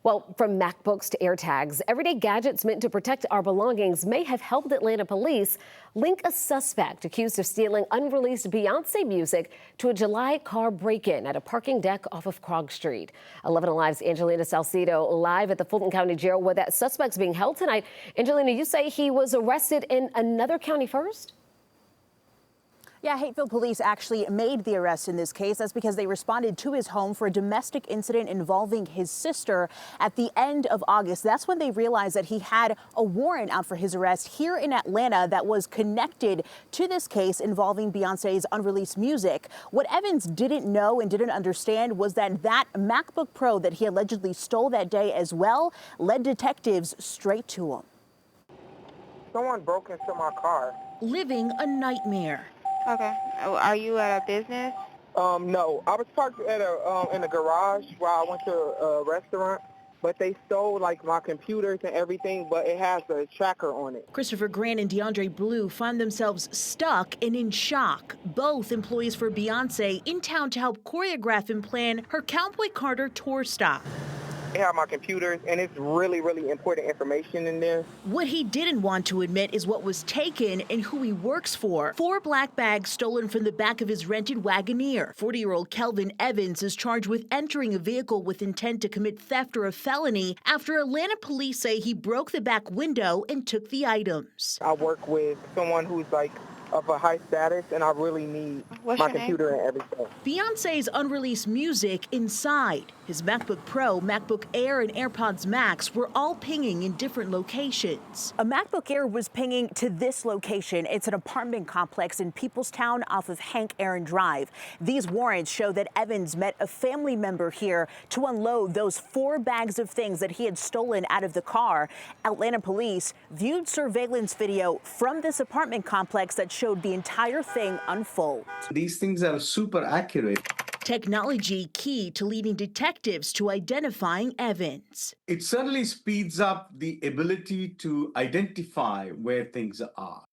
Well, from MacBooks to AirTags, everyday gadgets meant to protect our belongings may have helped Atlanta police link a suspect accused of stealing unreleased Beyoncé music to a July car break-in at a parking deck off of Krog Street. 11 Alive's Angelina Salcido live at the Fulton County Jail where that suspect's being held tonight. Angelina, you say he was arrested in another county first? Yeah, Hateville police actually made the arrest in this case. That's because they responded to his home for a domestic incident involving his sister at the end of August. That's when they realized that he had a warrant out for his arrest here in Atlanta that was connected to this case involving Beyoncé's unreleased music. What Evans didn't know and didn't understand was that MacBook Pro that he allegedly stole that day as well led detectives straight to him. Someone broke into my car. Living a nightmare. Okay. Are you at a business? No. I was parked at in the garage while I went to a restaurant, but they stole like my computers and everything, but it has a tracker on it. Christopher Grant and DeAndre Blue find themselves stuck and in shock. Both employees for Beyoncé in town to help choreograph and plan her Cowboy Carter tour stop. They have my computers, and it's really, really important information in there. What he didn't want to admit is what was taken and who he works for. 4 black bags stolen from the back of his rented Wagoneer. 40-year-old Kelvin Evans is charged with entering a vehicle with intent to commit theft or a felony after Atlanta police say he broke the back window and took the items. I work with someone who's like of a high status, and I really need my computer and everything. Beyoncé's unreleased music inside. His MacBook Pro, MacBook Air, and AirPods Max were all pinging in different locations. A MacBook Air was pinging to this location. It's an apartment complex in Peoplestown off of Hank Aaron Drive. These warrants show that Evans met a family member here to unload those 4 bags of things that he had stolen out of the car. Atlanta police viewed surveillance video from this apartment complex that showed the entire thing unfold. These things are super accurate. Technology key to leading detectives to identifying Evans. It certainly speeds up the ability to identify where things are.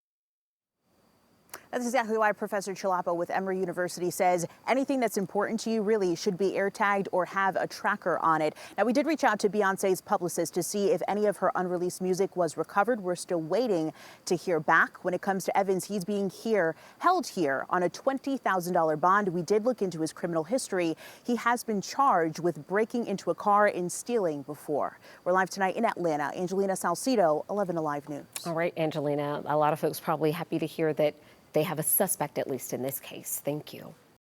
That's exactly why Professor Chilapa with Emory University says anything that's important to you really should be air-tagged or have a tracker on it. Now, we did reach out to Beyoncé's publicist to see if any of her unreleased music was recovered. We're still waiting to hear back. When it comes to Evans, he's being held here on a $20,000 bond. We did look into his criminal history. He has been charged with breaking into a car and stealing before. We're live tonight in Atlanta. Angelina Salcido, 11 Alive News. All right, Angelina, a lot of folks probably happy to hear that they have a suspect, at least in this case. Thank you.